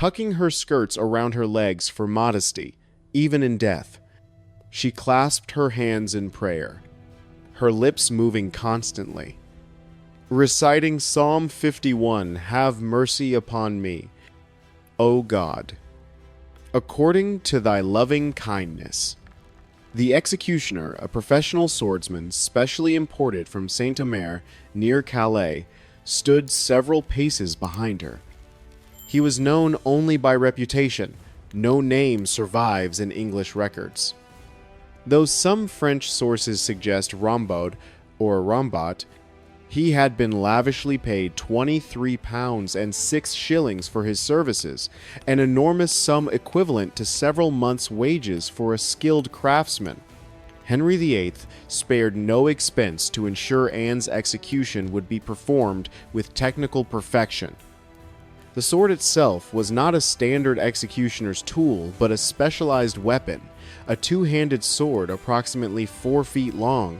tucking her skirts around her legs for modesty, even in death. She clasped her hands in prayer, her lips moving constantly, reciting Psalm 51, "Have mercy upon me, O God, according to thy loving kindness." The executioner, a professional swordsman specially imported from Saint-Omer near Calais, stood several paces behind her. He was known only by reputation. No name survives in English records. Though some French sources suggest Rambaud or Rambat, he had been lavishly paid £23 and 6 shillings for his services, an enormous sum equivalent to several months' wages for a skilled craftsman. Henry VIII spared no expense to ensure Anne's execution would be performed with technical perfection. The sword itself was not a standard executioner's tool, but a specialized weapon, a two-handed sword approximately 4 feet long,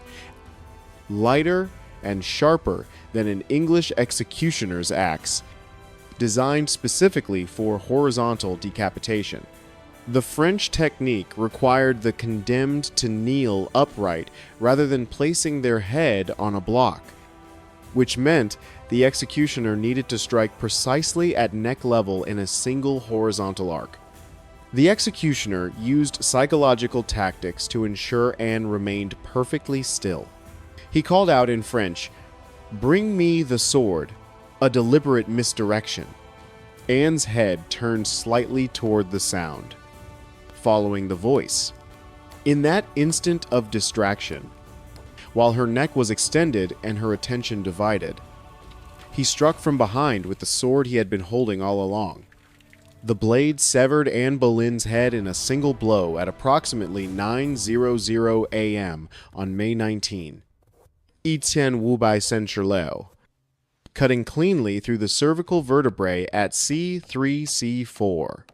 lighter and sharper than an English executioner's axe, designed specifically for horizontal decapitation. The French technique required the condemned to kneel upright rather than placing their head on a block, which meant the executioner needed to strike precisely at neck level in a single horizontal arc. The executioner used psychological tactics to ensure Anne remained perfectly still. He called out in French, "Bring me the sword," a deliberate misdirection. Anne's head turned slightly toward the sound, following the voice. In that instant of distraction, while her neck was extended and her attention divided, he struck from behind with the sword he had been holding all along. The blade severed Anne Boleyn's head in a single blow at approximately 9:00 a.m. on May 19. Etienne Wubai Saint-Charlot, cutting cleanly through the cervical vertebrae at C3-C4,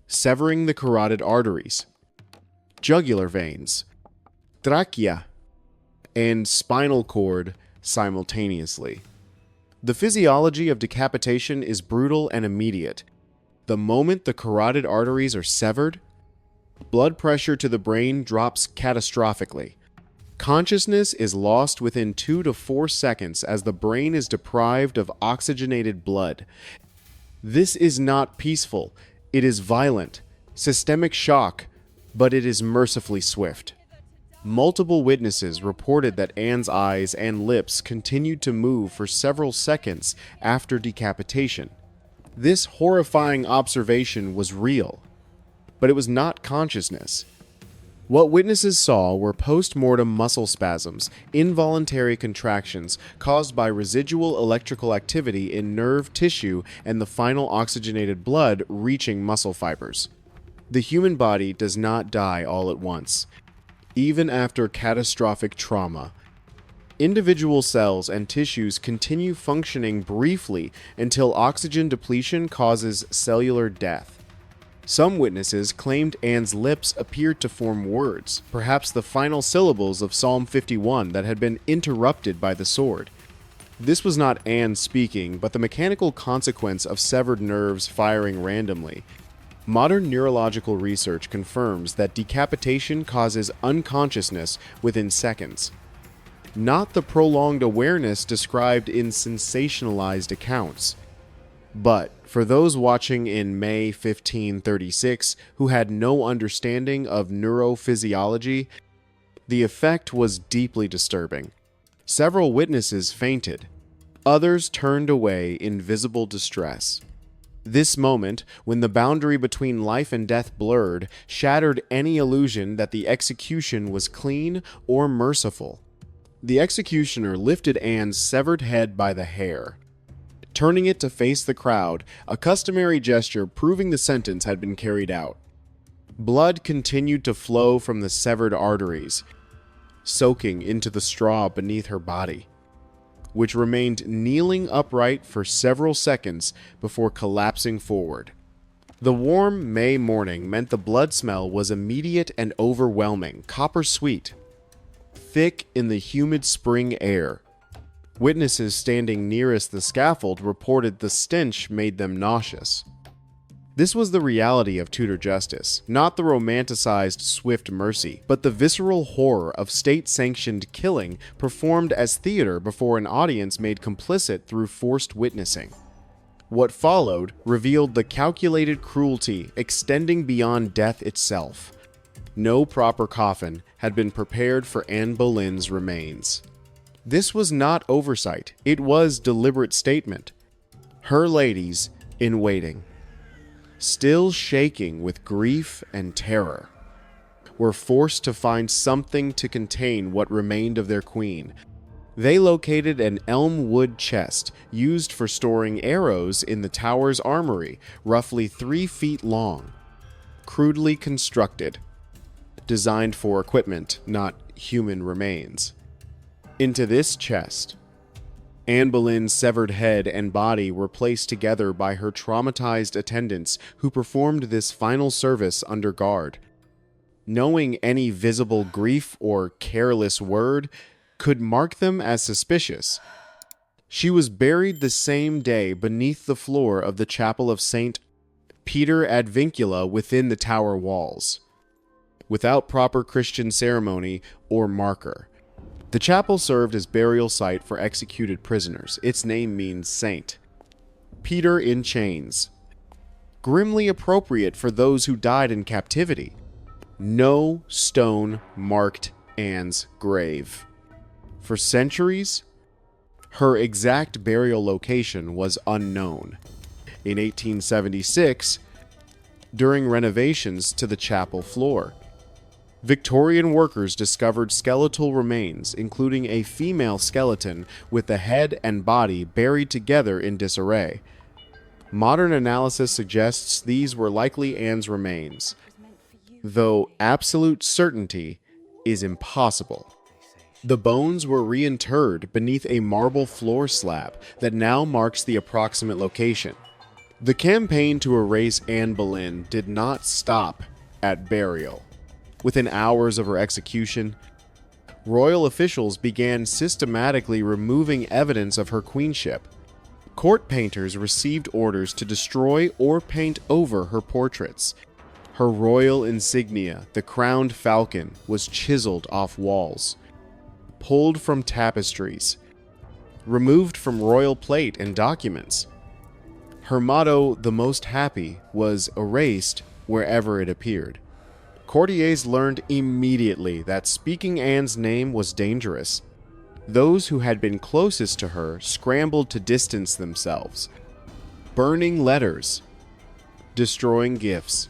severing the carotid arteries, jugular veins, trachea, and spinal cord simultaneously. The physiology of decapitation is brutal and immediate. The moment the carotid arteries are severed, blood pressure to the brain drops catastrophically. Consciousness is lost within 2 to 4 seconds as the brain is deprived of oxygenated blood. This is not peaceful. It is violent, systemic shock, but it is mercifully swift. Multiple witnesses reported that Anne's eyes and lips continued to move for several seconds after decapitation. This horrifying observation was real, but it was not consciousness. What witnesses saw were post-mortem muscle spasms, involuntary contractions caused by residual electrical activity in nerve tissue and the final oxygenated blood reaching muscle fibers. The human body does not die all at once, even after catastrophic trauma. Individual cells and tissues continue functioning briefly until oxygen depletion causes cellular death. Some witnesses claimed Anne's lips appeared to form words, perhaps the final syllables of Psalm 51 that had been interrupted by the sword. This was not Anne speaking, but the mechanical consequence of severed nerves firing randomly. Modern neurological research confirms that decapitation causes unconsciousness within seconds, not the prolonged awareness described in sensationalized accounts. But for those watching in May 1536 who had no understanding of neurophysiology, the effect was deeply disturbing. Several witnesses fainted. Others turned away in visible distress. This moment, when the boundary between life and death blurred, shattered any illusion that the execution was clean or merciful. The executioner lifted Anne's severed head by the hair, turning it to face the crowd, a customary gesture proving the sentence had been carried out. Blood continued to flow from the severed arteries, soaking into the straw beneath her body, which remained kneeling upright for several seconds before collapsing forward. The warm May morning meant the blood smell was immediate and overwhelming, copper sweet, thick in the humid spring air. Witnesses standing nearest the scaffold reported the stench made them nauseous. This was the reality of Tudor justice, not the romanticized swift mercy, but the visceral horror of state-sanctioned killing performed as theater before an audience made complicit through forced witnessing. What followed revealed the calculated cruelty extending beyond death itself. No proper coffin had been prepared for Anne Boleyn's remains. This was not oversight, it was deliberate statement. Her ladies in waiting, still shaking with grief and terror, were forced to find something to contain what remained of their queen. They located an elm wood chest used for storing arrows in the tower's armory, roughly 3 feet long, crudely constructed, designed for equipment, not human remains. Into this chest, Anne Boleyn's severed head and body were placed together by her traumatized attendants who performed this final service under guard. Knowing any visible grief or careless word could mark them as suspicious, she was buried the same day beneath the floor of the chapel of St. Peter ad Vincula within the tower walls, without proper Christian ceremony or marker. The chapel served as burial site for executed prisoners. Its name means saint. Peter in chains. Grimly appropriate for those who died in captivity. No stone marked Anne's grave. For centuries, her exact burial location was unknown. In 1876, during renovations to the chapel floor, Victorian workers discovered skeletal remains, including a female skeleton with the head and body buried together in disarray. Modern analysis suggests these were likely Anne's remains, though absolute certainty is impossible. The bones were reinterred beneath a marble floor slab that now marks the approximate location. The campaign to erase Anne Boleyn did not stop at burial. Within hours of her execution, royal officials began systematically removing evidence of her queenship. Court painters received orders to destroy or paint over her portraits. Her royal insignia, the crowned falcon, was chiseled off walls, pulled from tapestries, removed from royal plate and documents. Her motto, "The Most Happy," was erased wherever it appeared. Courtiers learned immediately that speaking Anne's name was dangerous. Those who had been closest to her scrambled to distance themselves, burning letters, destroying gifts,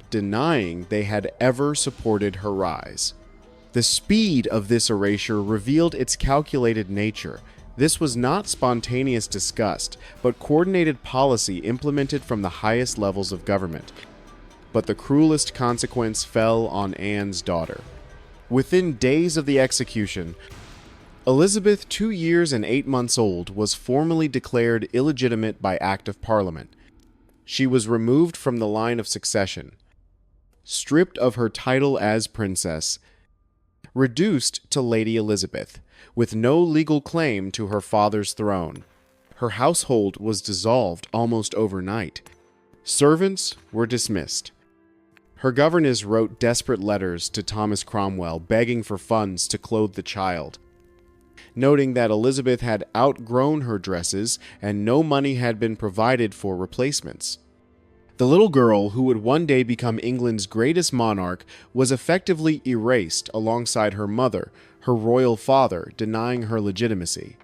denying they had ever supported her rise. The speed of this erasure revealed its calculated nature. This was not spontaneous disgust, but coordinated policy implemented from the highest levels of government. But the cruelest consequence fell on Anne's daughter. Within days of the execution, Elizabeth, 2 years and 8 months old, was formally declared illegitimate by Act of Parliament. She was removed from the line of succession, stripped of her title as princess, reduced to Lady Elizabeth, with no legal claim to her father's throne. Her household was dissolved almost overnight. Servants were dismissed. Her governess wrote desperate letters to Thomas Cromwell begging for funds to clothe the child, noting that Elizabeth had outgrown her dresses and no money had been provided for replacements. The little girl, who would one day become England's greatest monarch, was effectively erased alongside her mother, her royal father denying her legitimacy.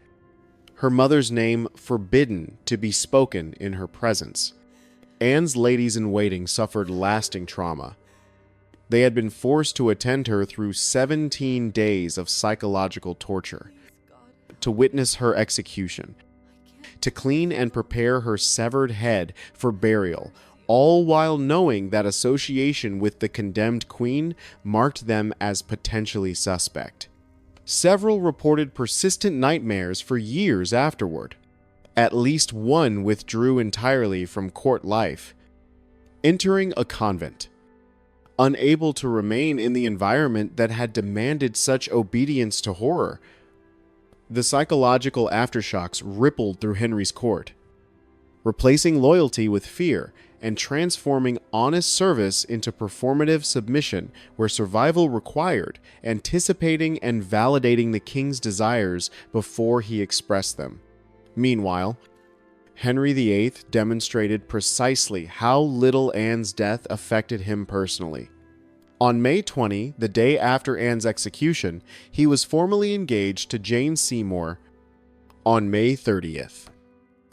Her mother's name forbidden to be spoken in her presence. Anne's ladies-in-waiting suffered lasting trauma. They had been forced to attend her through 17 days of psychological torture, to witness her execution, to clean and prepare her severed head for burial, all while knowing that association with the condemned queen marked them as potentially suspect. Several reported persistent nightmares for years afterward. At least one withdrew entirely from court life, entering a convent, unable to remain in the environment that had demanded such obedience to horror. The psychological aftershocks rippled through Henry's court. replacing loyalty with fear and transforming honest service into performative submission where survival required, anticipating and validating the king's desires before he expressed them. Meanwhile, Henry VIII demonstrated precisely how little Anne's death affected him personally. On May 20, the day after Anne's execution, he was formally engaged to Jane Seymour on May 30th,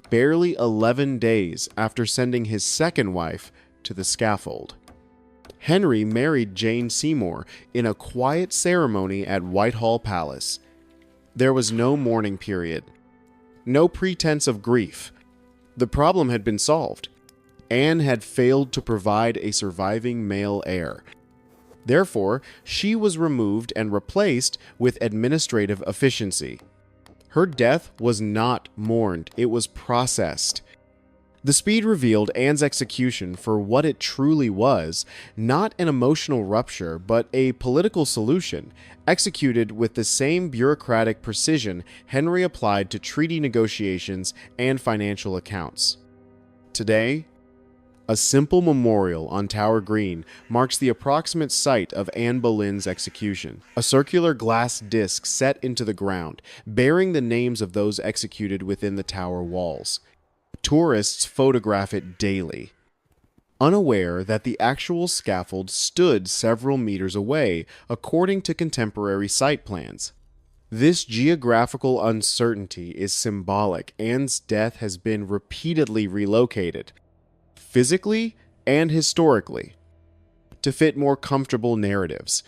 barely 11 days after sending his second wife to the scaffold. Henry married Jane Seymour in a quiet ceremony at Whitehall Palace. There was no mourning period, no pretense of grief. The problem had been solved. Anne had failed to provide a surviving male heir. Therefore, she was removed and replaced with administrative efficiency. Her death was not mourned, it was processed. The speed revealed Anne's execution for what it truly was, not an emotional rupture, but a political solution, executed with the same bureaucratic precision Henry applied to treaty negotiations and financial accounts. Today, a simple memorial on Tower Green marks the approximate site of Anne Boleyn's execution, a circular glass disc set into the ground, bearing the names of those executed within the tower walls. Tourists photograph it daily, unaware that the actual scaffold stood several meters away, according to contemporary site plans. This geographical uncertainty is symbolic. Anne's death has been repeatedly relocated, physically and historically, to fit more comfortable narratives.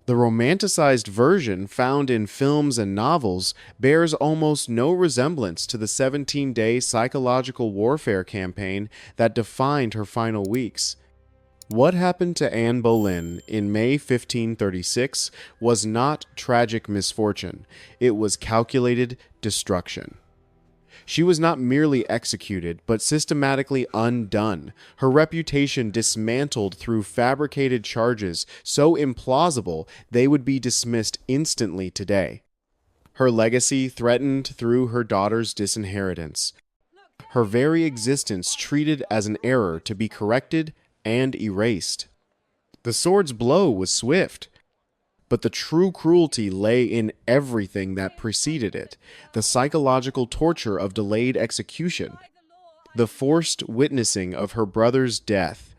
The romanticized version found in films and novels bears almost no resemblance to the 17-day psychological warfare campaign that defined her final weeks. What happened to Anne Boleyn in May 1536 was not tragic misfortune, it was calculated destruction. She was not merely executed, but systematically undone, her reputation dismantled through fabricated charges so implausible they would be dismissed instantly today. Her legacy threatened through her daughter's disinheritance. Her very existence treated as an error to be corrected and erased. The sword's blow was swift, but the true cruelty lay in everything that preceded it: the psychological torture of delayed execution, the forced witnessing of her brother's death,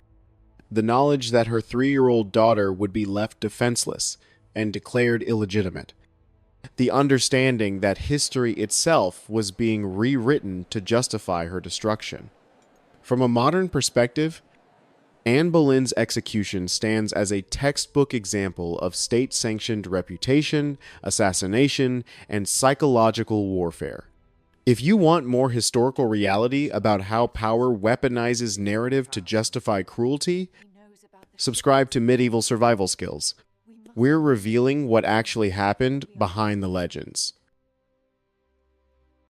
the knowledge that her 3-year-old daughter would be left defenseless and declared illegitimate, the understanding that history itself was being rewritten to justify her destruction. From a modern perspective, Anne Boleyn's execution stands as a textbook example of state-sanctioned reputation, assassination, and psychological warfare. If you want more historical reality about how power weaponizes narrative to justify cruelty, subscribe to Medieval Survival Skills. We're revealing what actually happened behind the legends.